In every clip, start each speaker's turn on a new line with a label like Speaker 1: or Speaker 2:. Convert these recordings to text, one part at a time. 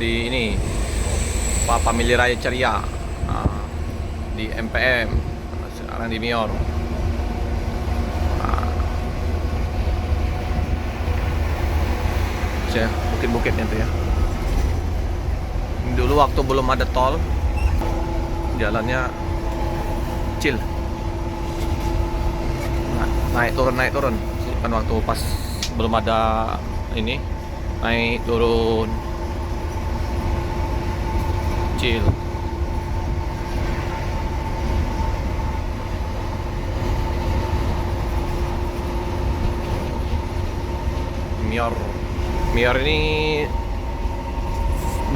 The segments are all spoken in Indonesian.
Speaker 1: di ini Family Raya Ceria, di MPM, sekarang di Mior. Bukit-bukitnya tuh ya. Dulu waktu belum ada tol, jalannya kecil, naik turun. Kan waktu pas belum ada ini, naik turun kecil. Mior ini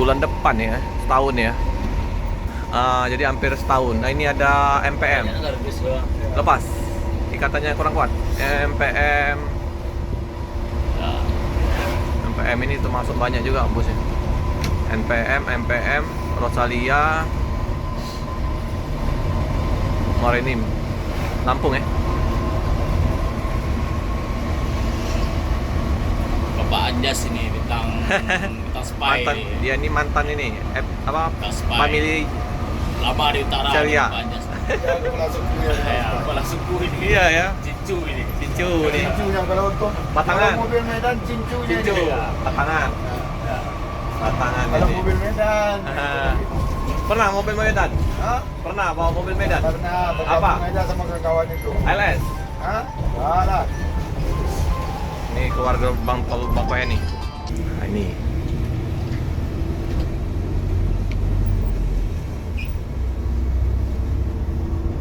Speaker 1: bulan depan ya, setahun ya. Jadi hampir setahun. Nah ini ada MPM. Lepas ikatannya kurang kuat. MPM ini termasuk banyak juga busnya. MPM, Rosalia, Marinim, Lampung ya.
Speaker 2: Bapak Anjas ini bintang spy.
Speaker 1: Mantan, dia ini mantan ini family
Speaker 2: lama di utara.
Speaker 1: Ceria.
Speaker 2: Bapak Anjas.
Speaker 3: Kepala suku ini.
Speaker 1: Iya ya.
Speaker 3: Cincu ini.
Speaker 1: Cincu nih.
Speaker 3: Cincu yang kalau untuk
Speaker 1: Batangan.
Speaker 3: kalau mobil Medan cincunya
Speaker 1: Cincu.
Speaker 3: ini.
Speaker 1: Batangan. Batangan
Speaker 3: Kalau
Speaker 1: ini.
Speaker 3: mobil Medan.
Speaker 1: Pernah mobil Medan?
Speaker 3: Hah?
Speaker 1: Pernah bawa mobil Medan?
Speaker 3: Pernah.
Speaker 1: Apa?
Speaker 3: Medan sama kawan itu.
Speaker 1: LS.
Speaker 3: Hah? Salah.
Speaker 1: Ini keluarga Bang Tol bapaknya nih. Nah, ini.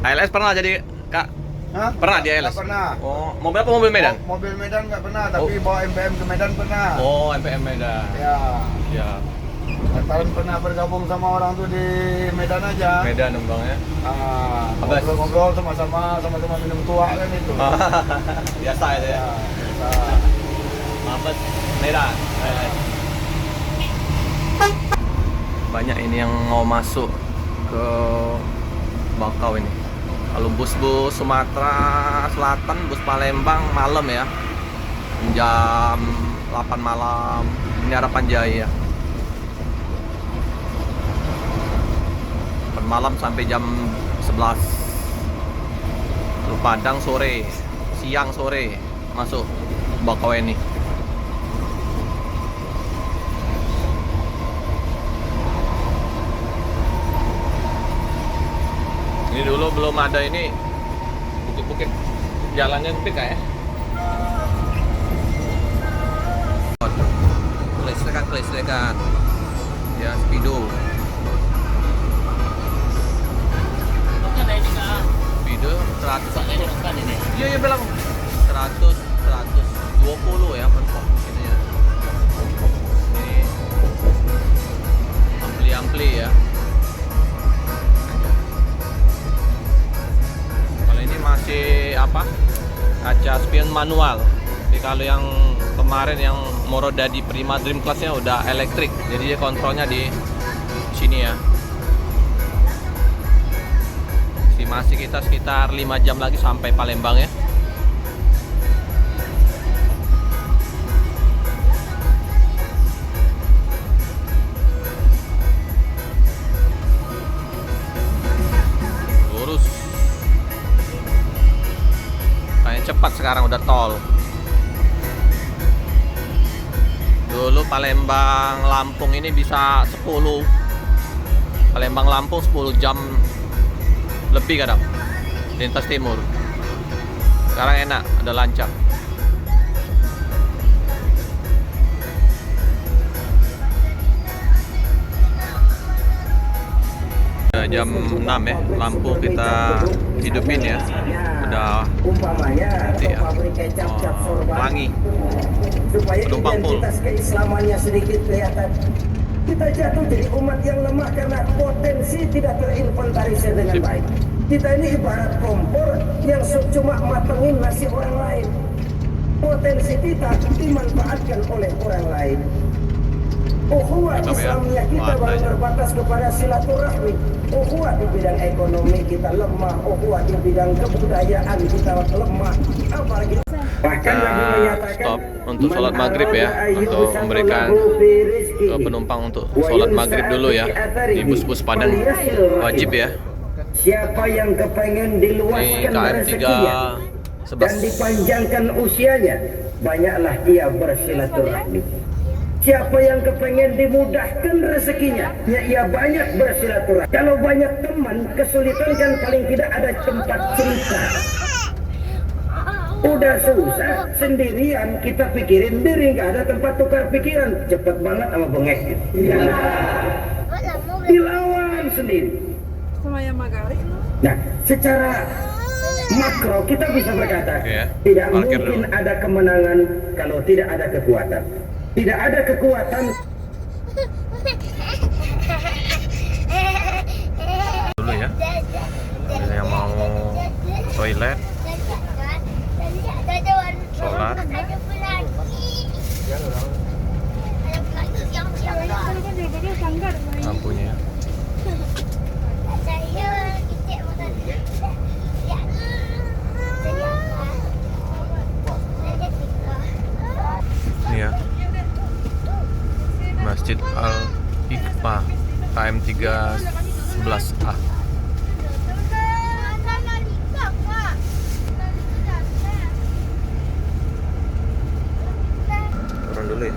Speaker 1: ALS pernah jadi Kak?
Speaker 3: Hah?
Speaker 1: Pernah di ALS?
Speaker 3: Nggak pernah.
Speaker 1: Oh, mobil apa mobil Medan?
Speaker 3: Mobil Medan nggak pernah, tapi bawa MPM ke Medan pernah.
Speaker 1: Oh, MPM Medan.
Speaker 3: Ya.
Speaker 1: Ya.
Speaker 3: Lantaran pernah bergabung sama orang tuh di Medan aja.
Speaker 1: Medan dong Bang ya.
Speaker 3: Ngobrol-ngobrol sama-sama minum tua kan itu.
Speaker 1: Biasa itu ya.
Speaker 3: Ya, biasa.
Speaker 1: Mabes Medan. Banyak ini yang mau masuk ke Bakau ini. Kalau bus-bus Sumatera Selatan, bus Palembang malam ya, jam 8 malam. Ini Harapan Jaya. 8 malam sampai jam 11. Lalu Padang sore, siang sore masuk Bakau ini. Ini dulu belum ada ini, bukit-bukit jalannya sempit ya. Kelistrikan. Ya, speedo. Speedo 100. Iya bilang 120 ya mentok ini ya. Ini ampli ya. Masih kaca spion manual. Jadi kalau yang kemarin yang Morodadi Prima Dream Class-nya udah elektrik, jadi dia kontrolnya di sini ya. Masih kita sekitar 5 jam lagi sampai Palembang ya. Cepat sekarang udah tol. Dulu Palembang Lampung ini bisa 10. Palembang Lampung 10 jam lebih kadang lintas timur. Sekarang enak, ada lancar. Jam 6 ya, lampu kita hidupin ya. Udah ya. Pelangi. Penumpang full.
Speaker 4: Keislamannya sedikit kelihatan. Kita jatuh jadi umat yang lemah karena potensi tidak terinventarisir dengan baik. Kita ini ibarat kompor yang cuma matengin nasi orang lain. Potensi kita dimanfaatkan oleh orang lain. Ukhuwah Islamiyah kita baru terbatas kepada silaturahmi. Ukhuwah di bidang ekonomi kita lemah. Ukhuwah di bidang kebudayaan kita lemah. Apalagi
Speaker 1: stop untuk sholat maghrib ya, untuk memberikan penumpang untuk sholat maghrib dulu ya di bus-bus Padang, wajib ya.
Speaker 4: Siapa yang kepengen diluaskan
Speaker 1: KM
Speaker 4: rezekinya dan dipanjangkan usianya, banyaklah ia bersilaturahmi. Siapa yang kepengen dimudahkan rezekinya, ya ia banyak bersilaturahmi. Kalau banyak teman, kesulitan kan paling tidak ada tempat cerita. Udah susah sendirian, kita pikirin diri, nggak ada tempat tukar pikiran. Cepet banget sama bengek. Dilawan sendiri. Nah, secara makro kita bisa berkata, tidak mungkin ada kemenangan kalau tidak ada kekuatan. Tidak ada kekuatan.
Speaker 1: Dulu ya, ada yang mau toilet, sholat, lampunya. Ini ya, Masjid Al-Iqfa KM 311A. Turun dulu ya.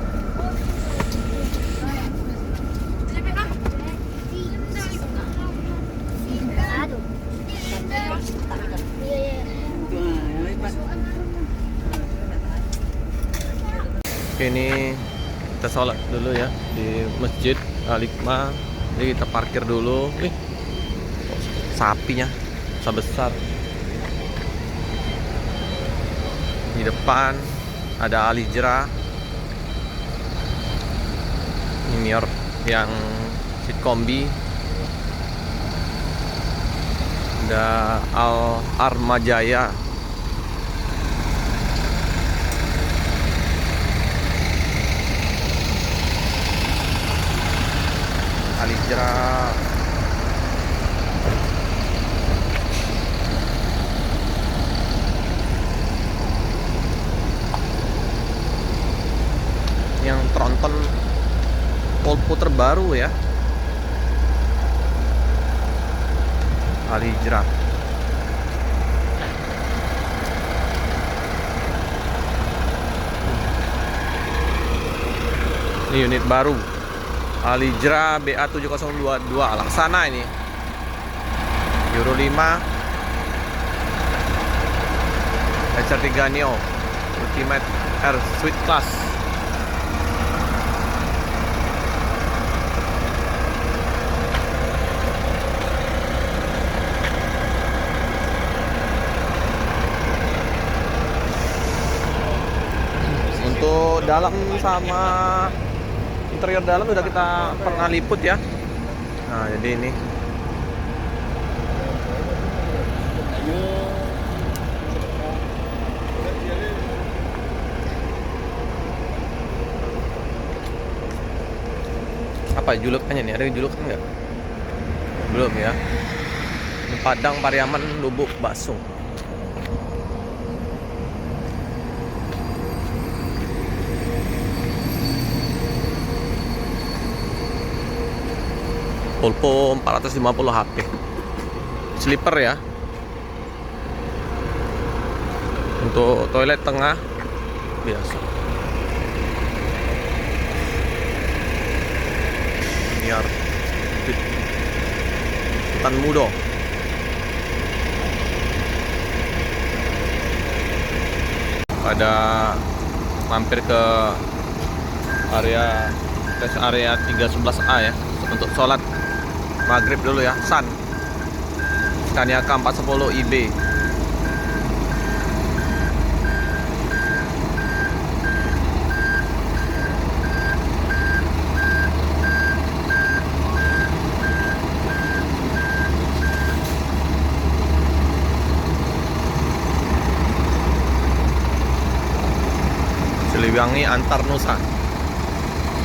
Speaker 1: Oke, ini kita sholat dulu ya di Masjid Al-Iqfa. Jadi kita parkir dulu. Sapinya besar. Di depan ada Al-Hijrah. Ini Mior yang seat kombi. Ada Al-Armajaya. Al-Hijrah. Yang tronton Polpo terbaru ya, Al-Hijrah. Ini unit baru Al-Hijrah BA7022 Laksana ini, Euro 5 HR3 Neo Ultimate Air Suite Class. Untuk dalam sama interior dalam udah kita pernah liput ya. Nah, jadi ini apa julukannya nih? Ada julukan nggak? Belum ya. Ini Padang, Pariaman, Lubuk, Bakso. Polpo 450 HP. Sleeper ya. Untuk toilet tengah biasa. Biar Sultan Mudo. Pada mampir ke area rest area 311A ya untuk sholat maghrib dulu ya. Sun Scania K410 IB. Siliwangi Antar Nusa.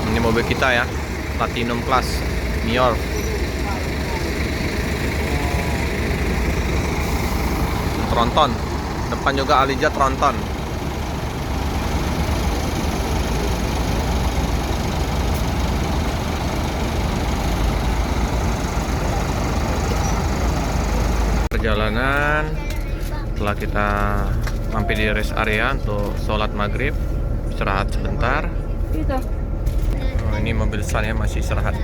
Speaker 1: Ini mobil kita ya, Platinum Plus Mior. Tronton, depan juga Al-Hijrah tronton. perjalanan setelah kita mampir di rest area untuk sholat maghrib, istirahat sebentar. Oh, ini mobil Sun ya, masih istirahat.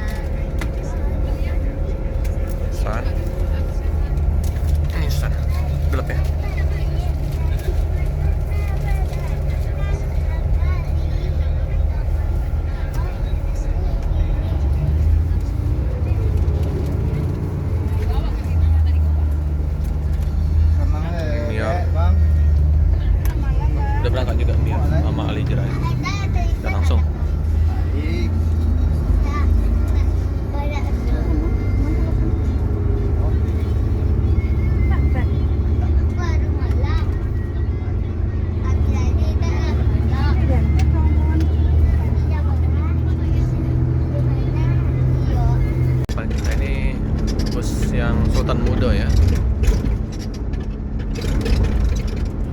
Speaker 1: Sun. Ini Sun. Gelap ya. Udah berangkat juga Mia sama Ali Jerai. Dan langsung. Kita ini bus yang Sultan Muda ya.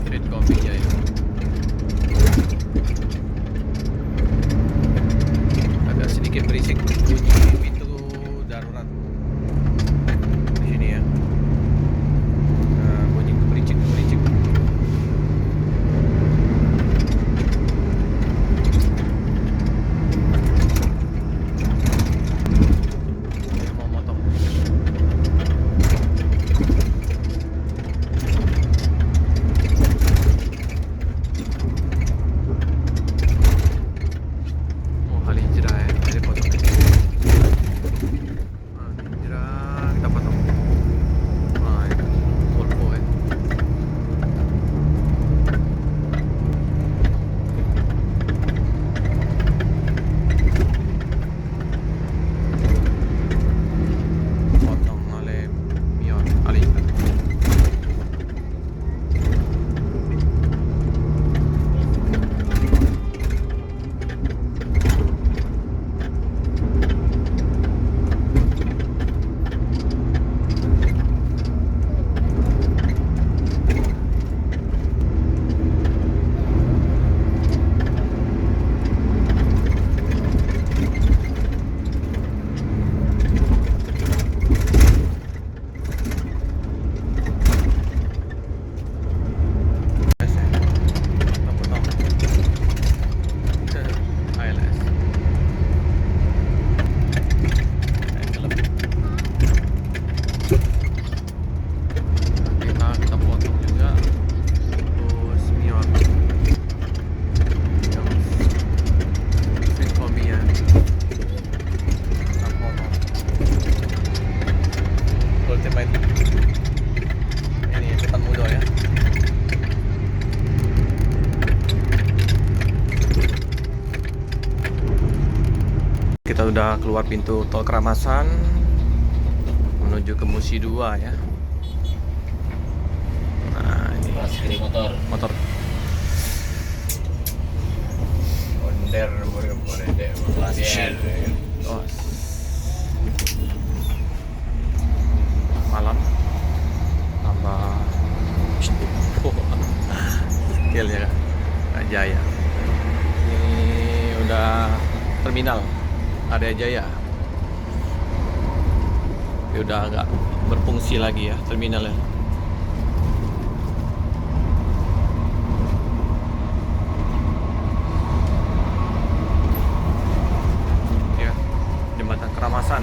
Speaker 1: Street Coffee ya. Agak sedikit berisik bunyi pintu darurat di sini ya. Nah, bunyi berisik. Dia mau motong. Oh, kali jerah ya, jadi potong. Jerah kita potong. Nah, ini Volvo ya. Potong oleh Mion, Ali. Kita potong juga terus Mion yang Street Coffee ya, kita potong Ultimate ini Sultan Muda ya. Kita udah keluar pintu tol Keramasan menuju ke Musi 2 ya. Nah, ini
Speaker 2: Pas kiri motor.
Speaker 1: motor
Speaker 3: Onder boleh
Speaker 2: Pasien.
Speaker 1: oh, malam tambah skill ya Kak Jaya. Ini udah terminal Area Jaya. Ini udah agak berfungsi lagi ya terminalnya. Ya, jembatan Keramasan.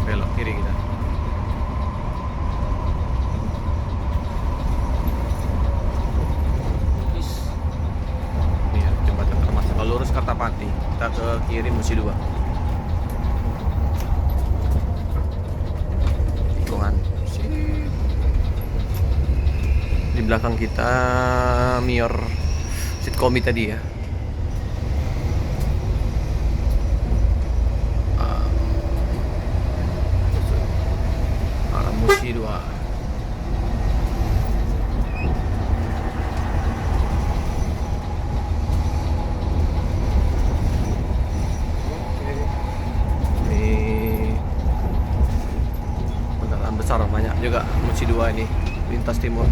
Speaker 1: Belok kiri kita. Ini ya, jembatan Keramasan. Kalau lurus Kertapati, kita ke kiri Musi 2. Tikungan. Di belakang kita Mior Sitkomi tadi ya. Arah Musi 2. Ini kendaraan besar banyak juga Musi 2 ini lintas timur.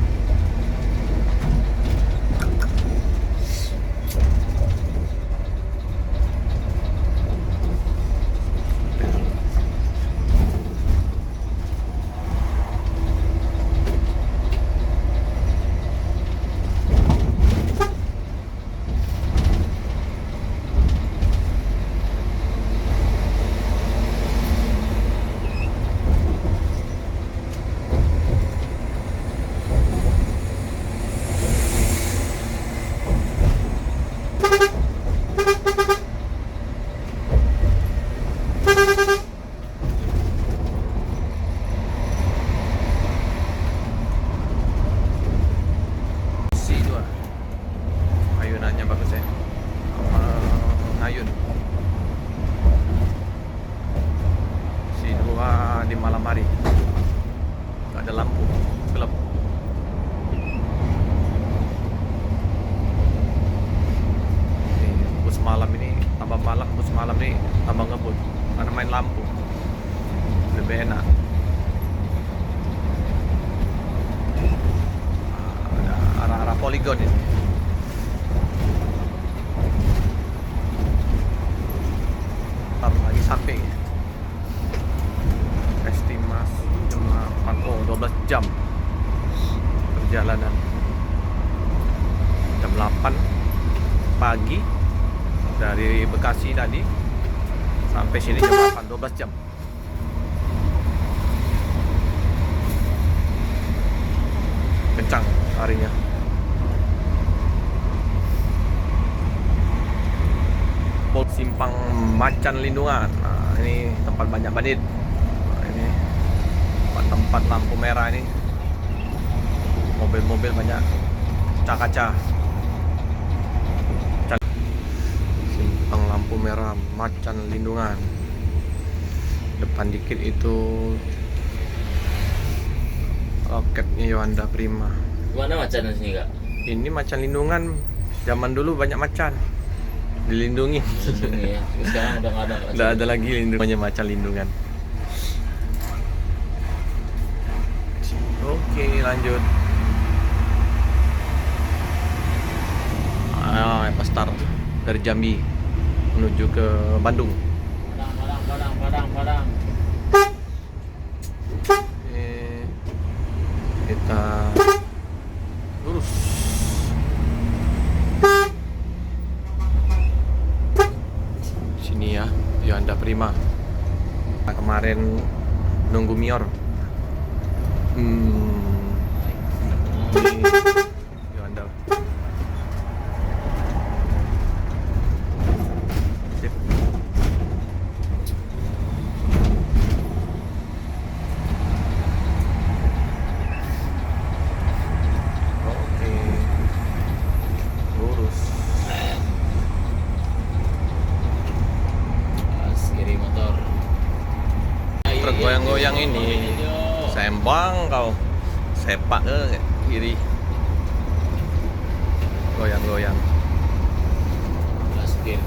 Speaker 1: lampu gelap. Nih, bus malam ini tambah malam, bus malam ini tambah ngebut karena main lampu lebih enak. Ada arah-arah poligon ini. Ntar lagi samping estimasi jam 8. Oh, 12 jam perjalanan. Jam 8 pagi dari Bekasi tadi sampai sini jam 8, 12 jam. Kencang harinya. Pol Simpang Macan Lindungan. Nah, ini tempat banyak bandit. Nah, ini tempat lampu merah ini. Mobil-mobil banyak kaca-kaca. Simpang lampu merah Macan Lindungan. Depan dikit itu loketnya Yohanda Prima.
Speaker 2: Mana macan di sini kak?
Speaker 1: Ini macan lindungan. Zaman dulu banyak macan dilindungi.
Speaker 2: Ini ya. Terus sekarang udah nggak ada. Macan.
Speaker 1: Udah ada lagi lindungannya macan lindungan. Oke, lanjut. Pastar dari Jambi menuju ke Bandung.
Speaker 2: Padang.
Speaker 1: Kita lurus. Sini ya, Yohanda Prima. Nah, kemarin nunggu Mior. Ini Yohanda. Sip. Oke. Lurus.
Speaker 2: Pas kiri motor.
Speaker 1: Truk goyang-goyang ini. Sembang kau. Sepak ke kiri. Goyang-goyang.
Speaker 2: Pas kiri.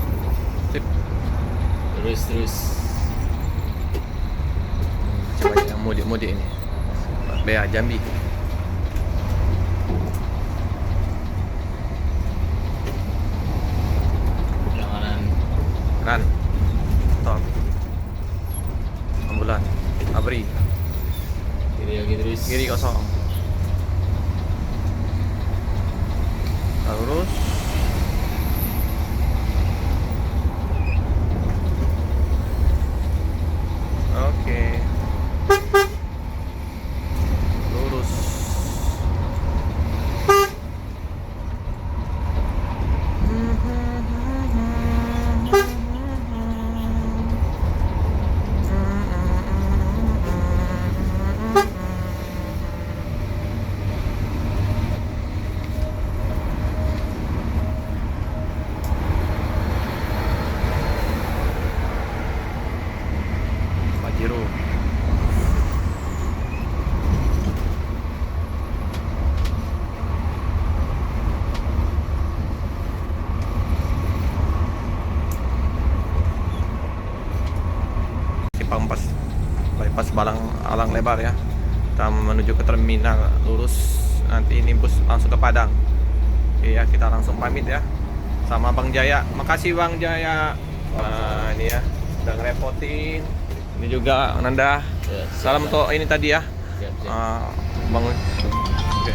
Speaker 1: Sip.
Speaker 2: Terus.
Speaker 1: Coba yang mudik-mudik ini. Bea Jambi.
Speaker 2: Janganan.
Speaker 1: Kan. Stop. Ambulan. Abri.
Speaker 2: Kiri lagi terus.
Speaker 1: Kiri kosong. Lurus. Oke. Lurus. Pajero. Simpang pas bypass Balang Alang Lebar ya. Kita menuju ke terminal, lurus nanti ini bus langsung ke Padang. Oke ya, kita langsung pamit ya sama Bang Jaya. Makasih Bang Jaya. Nah, ini ya udah ngerepotin. Ini juga Nanda.
Speaker 2: Ya,
Speaker 1: Salam untuk ini tadi ya.
Speaker 2: Siap.
Speaker 1: Bang. Oke.